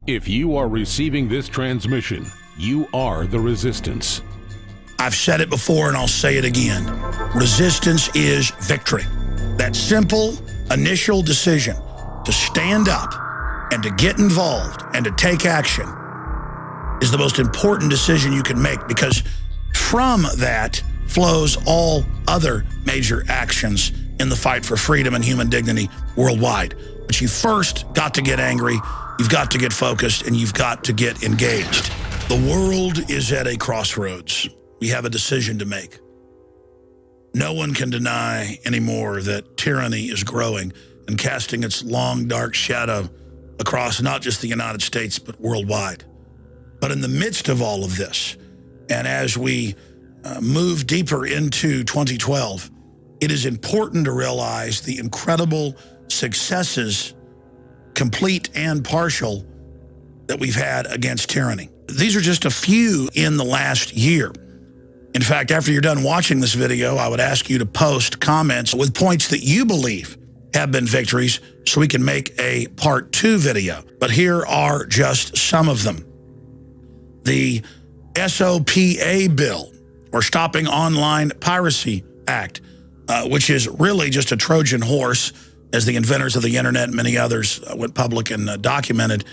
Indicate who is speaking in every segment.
Speaker 1: If you are receiving this transmission, you are the resistance.
Speaker 2: I've said it before and I'll say it again. Resistance is victory. That simple initial decision to stand up and to get involved and to take action is the most important decision you can make, because from that flows all other major actions in the fight for freedom and human dignity worldwide. But you first got to get angry, you've got to get focused, and you've got to get engaged. The world is at a crossroads. We have a decision to make. No one can deny anymore that tyranny is growing and casting its long, dark shadow across not just the United States, but worldwide. But in the midst of all of this, and as we move deeper into 2012, it is important to realize the incredible successes, complete and partial, that we've had against tyranny. These are just a few in the last year. In fact, after you're done watching this video, I would ask you to post comments with points that you believe have been victories so we can make a part 2 video. But here are just some of them. The SOPA bill, or Stopping Online Piracy Act, which is really just a Trojan horse, as the inventors of the internet and many others went public and documented,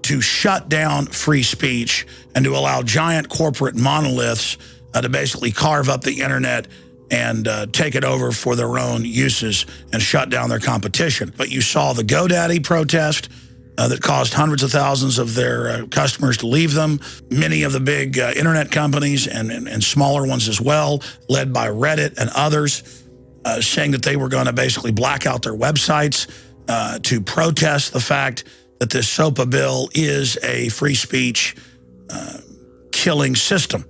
Speaker 2: to shut down free speech and to allow giant corporate monoliths to basically carve up the internet and take it over for their own uses and shut down their competition. But you saw the GoDaddy protest that caused hundreds of thousands of their customers to leave them. Many of the big internet companies and smaller ones as well, led by Reddit and others, saying that they were going to basically black out their websites to protest the fact that this SOPA bill is a free speech killing system.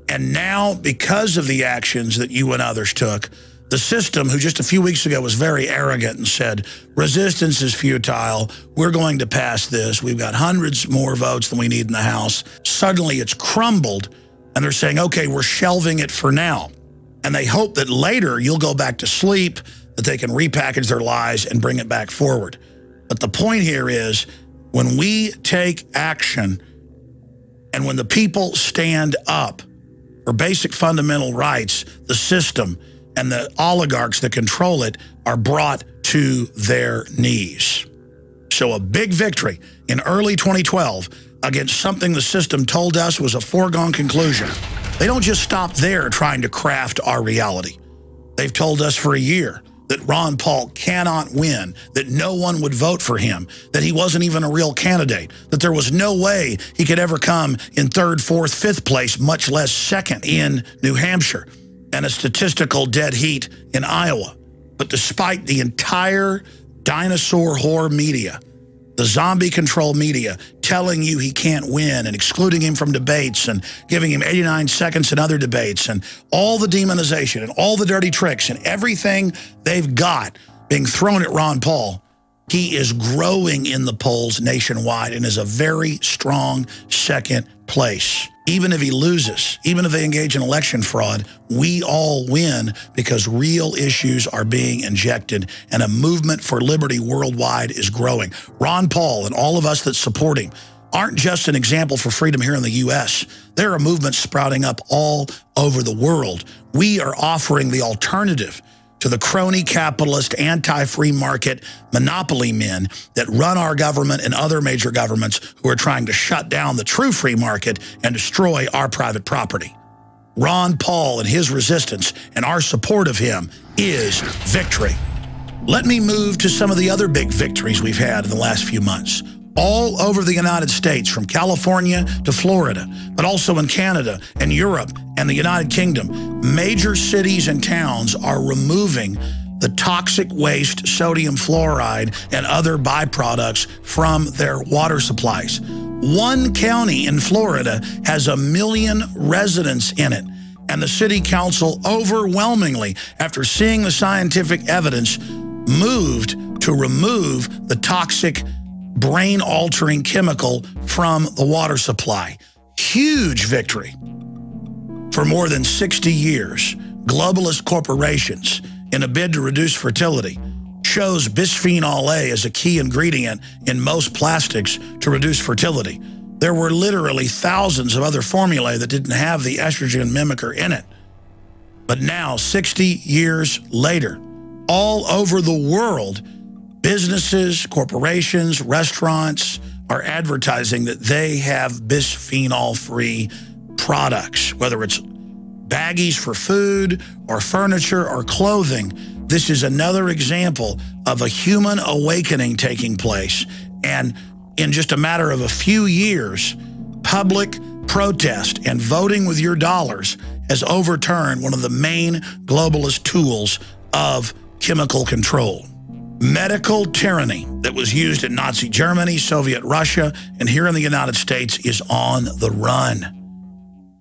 Speaker 2: And now, because of the actions that you and others took, the system, who just a few weeks ago was very arrogant and said, resistance is futile, we're going to pass this, we've got hundreds more votes than we need in the House, suddenly it's crumbled, and they're saying, okay, we're shelving it for now. And they hope that later you'll go back to sleep, that they can repackage their lies and bring it back forward. But the point here is, when we take action and when the people stand up for basic fundamental rights, the system and the oligarchs that control it are brought to their knees. So a big victory in early 2012 against something the system told us was a foregone conclusion. They don't just stop there trying to craft our reality. They've told us for a year that Ron Paul cannot win, that no one would vote for him, that he wasn't even a real candidate, that there was no way he could ever come in 3rd, 4th, 5th place, much less 2nd in New Hampshire, and a statistical dead heat in Iowa. But despite the entire dinosaur whore media, the zombie control media, telling you he can't win and excluding him from debates and giving him 89 seconds in other debates, and all the demonization and all the dirty tricks and everything they've got being thrown at Ron Paul, he is growing in the polls nationwide and is a very strong 2nd place. Even if he loses, even if they engage in election fraud, we all win because real issues are being injected and a movement for liberty worldwide is growing. Ron Paul and all of us that support him aren't just an example for freedom here in the U.S. There are movements sprouting up all over the world. We are offering the alternative to the crony capitalist, anti-free market monopoly men that run our government and other major governments who are trying to shut down the true free market and destroy our private property. Ron Paul and his resistance and our support of him is victory. Let me move to some of the other big victories we've had in the last few months. All over the United States, from California to Florida, but also in Canada and Europe and the United Kingdom, major cities and towns are removing the toxic waste, sodium fluoride, and other byproducts from their water supplies. One county in Florida has 1 million residents in it, and the city council overwhelmingly, after seeing the scientific evidence, moved to remove the toxic brain-altering chemical from the water supply. Huge victory. For more than 60 years, globalist corporations, in a bid to reduce fertility, shows bisphenol A as a key ingredient in most plastics to reduce fertility. There were literally thousands of other formulae that didn't have the estrogen mimicker in it. But now, 60 years later, all over the world, businesses, corporations, restaurants are advertising that they have bisphenol-free products, whether it's baggies for food or furniture or clothing. This is another example of a human awakening taking place. And in just a matter of a few years, public protest and voting with your dollars has overturned one of the main globalist tools of chemical control. Medical tyranny that was used in Nazi Germany, Soviet Russia, and here in the United States is on the run.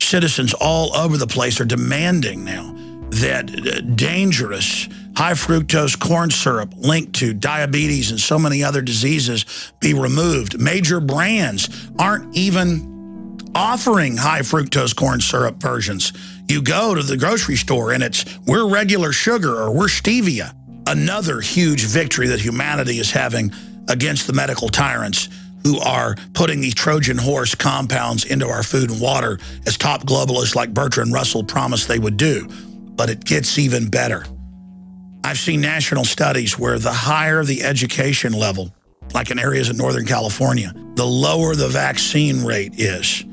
Speaker 2: Citizens all over the place are demanding now that dangerous high fructose corn syrup linked to diabetes and so many other diseases be removed. Major brands aren't even offering high fructose corn syrup versions. You go to the grocery store and it's, we're regular sugar or we're stevia. Another huge victory that humanity is having against the medical tyrants who are putting these Trojan horse compounds into our food and water as top globalists like Bertrand Russell promised they would do. But it gets even better. I've seen national studies where the higher the education level, like in areas in Northern California, the lower the vaccine rate is.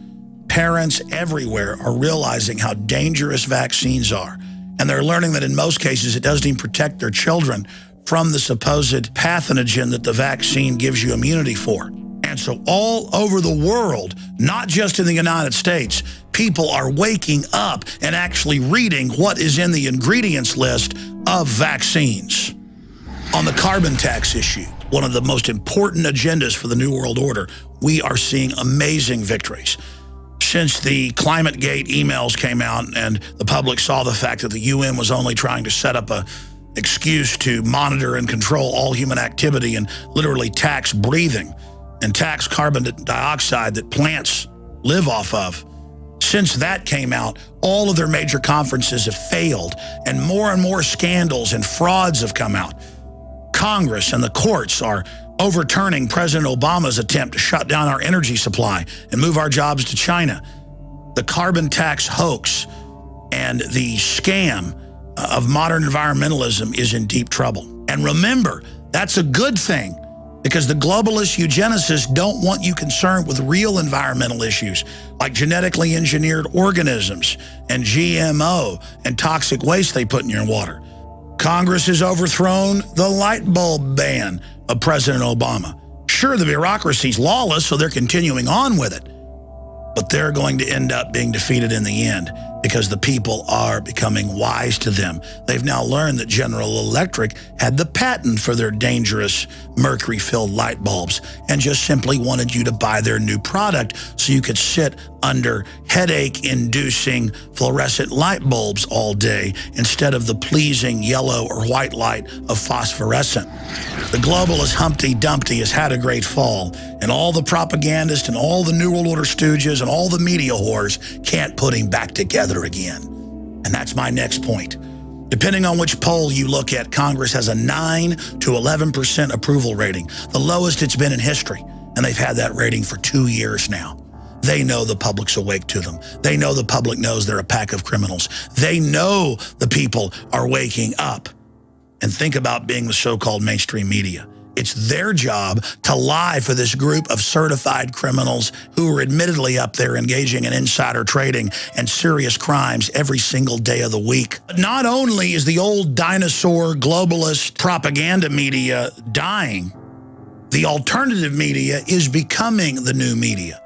Speaker 2: Parents everywhere are realizing how dangerous vaccines are. And they're learning that in most cases, it doesn't even protect their children from the supposed pathogen that the vaccine gives you immunity for. And so all over the world, not just in the United States, people are waking up and actually reading what is in the ingredients list of vaccines. On the carbon tax issue, one of the most important agendas for the New World Order, we are seeing amazing victories. Since the ClimateGate emails came out and the public saw the fact that the UN was only trying to set up an excuse to monitor and control all human activity and literally tax breathing and tax carbon dioxide that plants live off of. Since that came out, all of their major conferences have failed and more scandals and frauds have come out. Congress and the courts are overturning President Obama's attempt to shut down our energy supply and move our jobs to China. The carbon tax hoax and the scam of modern environmentalism is in deep trouble. And remember, that's a good thing because the globalist eugenicists don't want you concerned with real environmental issues like genetically engineered organisms and GMO and toxic waste they put in your water. Congress has overthrown the light bulb ban of President Obama. Sure, the bureaucracy's lawless, so they're continuing on with it. But they're going to end up being defeated in the end because the people are becoming wise to them. They've now learned that General Electric had the patent for their dangerous mercury-filled light bulbs and just simply wanted you to buy their new product so you could sit under headache-inducing fluorescent light bulbs all day instead of the pleasing yellow or white light of phosphorescent. The globalist Humpty Dumpty has had a great fall, and all the propagandists and all the New World Order stooges and all the media whores can't put him back together again. And that's my next point. Depending on which poll you look at, Congress has a 9 to 11% approval rating, the lowest it's been in history, and they've had that rating for 2 years now. They know the public's awake to them. They know the public knows they're a pack of criminals. They know the people are waking up. And think about being the so-called mainstream media. It's their job to lie for this group of certified criminals who are admittedly up there engaging in insider trading and serious crimes every single day of the week. But not only is the old dinosaur globalist propaganda media dying, the alternative media is becoming the new media.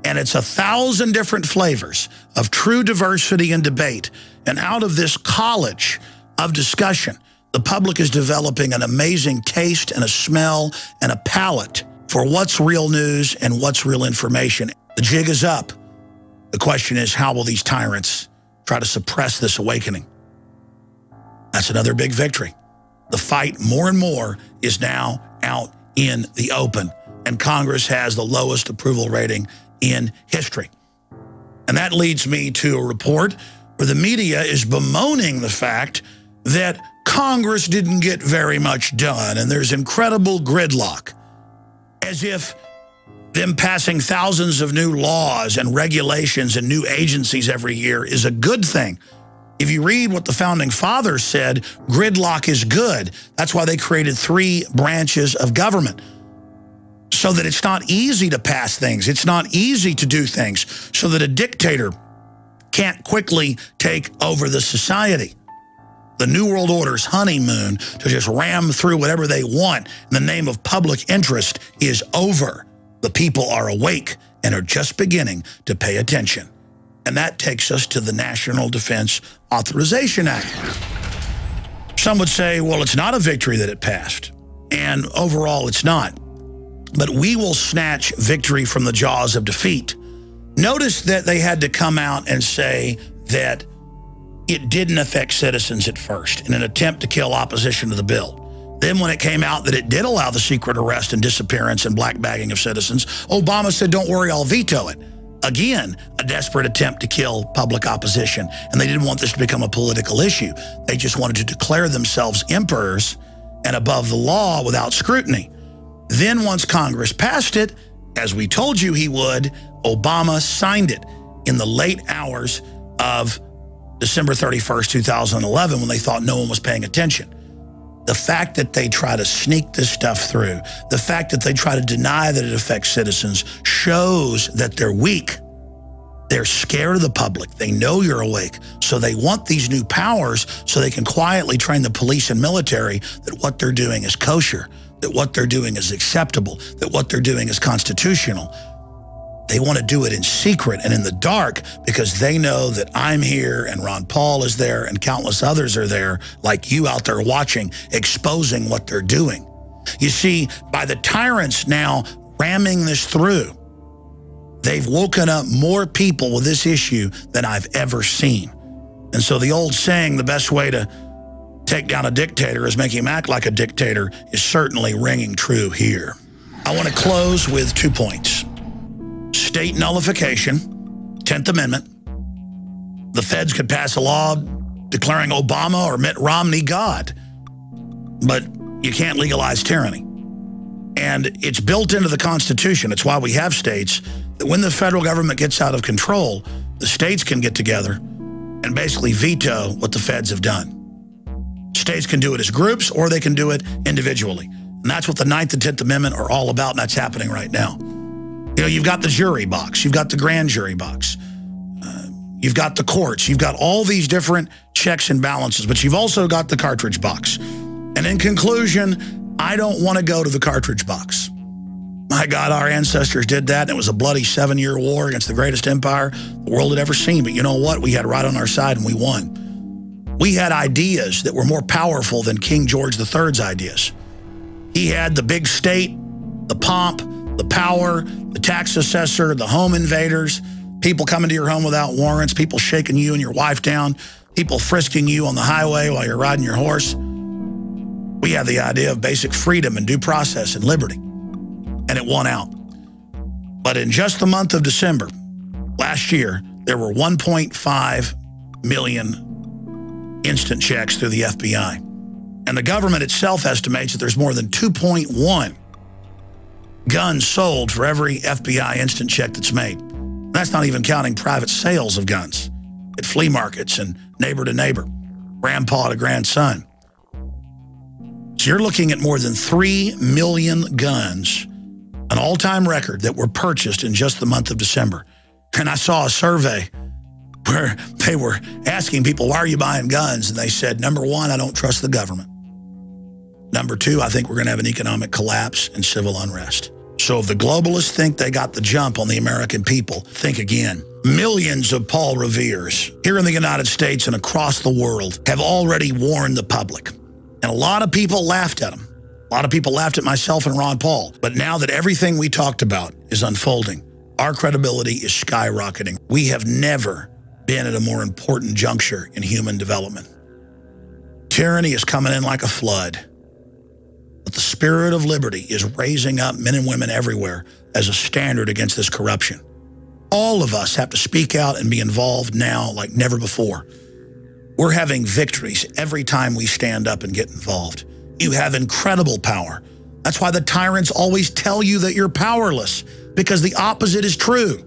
Speaker 2: And it's 1,000 different flavors of true diversity and debate. And out of this college of discussion, the public is developing an amazing taste and a smell and a palate for what's real news and what's real information. The jig is up. The question is, how will these tyrants try to suppress this awakening? That's another big victory. The fight, more and more, is now out in the open. And Congress has the lowest approval rating in history. And that leads me to a report where the media is bemoaning the fact that Congress didn't get very much done, and there's incredible gridlock, as if them passing thousands of new laws and regulations and new agencies every year is a good thing. If you read what the Founding Fathers said, gridlock is good. That's why they created 3 branches of government, so that it's not easy to pass things. It's not easy to do things, so that a dictator can't quickly take over the society. The New World Order's honeymoon to just ram through whatever they want in the name of public interest is over. The people are awake and are just beginning to pay attention. And that takes us to the National Defense Authorization Act. Some would say, well, it's not a victory that it passed. And overall, it's not. But we will snatch victory from the jaws of defeat. Notice that they had to come out and say that it didn't affect citizens at first in an attempt to kill opposition to the bill. Then when it came out that it did allow the secret arrest and disappearance and black bagging of citizens, Obama said, don't worry, I'll veto it. Again, a desperate attempt to kill public opposition. And they didn't want this to become a political issue. They just wanted to declare themselves emperors and above the law without scrutiny. Then once Congress passed it, as we told you he would, Obama signed it in the late hours of December 31st, 2011, when they thought no one was paying attention. The fact that they try to sneak this stuff through, the fact that they try to deny that it affects citizens, shows that they're weak. They're scared of the public. They know you're awake. So they want these new powers so they can quietly train the police and military that what they're doing is kosher, that what they're doing is acceptable, that what they're doing is constitutional. They want to do it in secret and in the dark because they know that I'm here and Ron Paul is there and countless others are there, like you out there watching, exposing what they're doing. You see, by the tyrants now ramming this through, they've woken up more people with this issue than I've ever seen. And so the old saying, the best way to take down a dictator is make him act like a dictator, is certainly ringing true here. I want to close with 2 points. State nullification, 10th Amendment. The feds could pass a law declaring Obama or Mitt Romney God, but you can't legalize tyranny. And it's built into the Constitution. It's why we have states, that when the federal government gets out of control, the states can get together and basically veto what the feds have done. States can do it as groups or they can do it individually. And that's what the 9th and 10th Amendment are all about, and that's happening right now. You know, you've got the jury box, you've got the grand jury box, you've got the courts, you've got all these different checks and balances, but you've also got the cartridge box. And in conclusion, I don't want to go to the cartridge box. My God, our ancestors did that, and it was a bloody 7-year war against the greatest empire the world had ever seen. But you know what? We had right on our side, and we won. We had ideas that were more powerful than King George III's ideas. He had the big state, the pomp, the power, the tax assessor, the home invaders, people coming to your home without warrants, people shaking you and your wife down, people frisking you on the highway while you're riding your horse. We had the idea of basic freedom and due process and liberty, and it won out. But in just the month of December, last year, there were 1.5 million instant checks through the FBI. And the government itself estimates that there's more than 2.1 guns sold for every FBI instant check that's made. That's not even counting private sales of guns at flea markets and neighbor to neighbor, grandpa to grandson. So you're looking at more than 3 million guns, an all-time record that were purchased in just the month of December. And I saw a survey where they were asking people, why are you buying guns? And they said, number one, I don't trust the government. Number two, I think we're going to have an economic collapse and civil unrest. So if the globalists think they got the jump on the American people, think again. Millions of Paul Reveres here in the United States and across the world have already warned the public. And a lot of people laughed at them. A lot of people laughed at myself and Ron Paul. But now that everything we talked about is unfolding, our credibility is skyrocketing. We have never been at a more important juncture in human development. Tyranny is coming in like a flood. But the spirit of liberty is raising up men and women everywhere as a standard against this corruption. All of us have to speak out and be involved now like never before. We're having victories every time we stand up and get involved. You have incredible power. That's why the tyrants always tell you that you're powerless, because the opposite is true.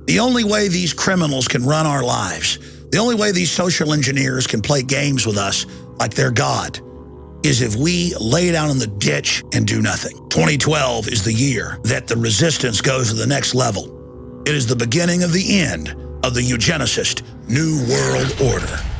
Speaker 2: The only way these criminals can run our lives, the only way these social engineers can play games with us like they're God, is if we lay down in the ditch and do nothing. 2012 is the year that the resistance goes to the next level. It is the beginning of the end of the eugenicist New World Order.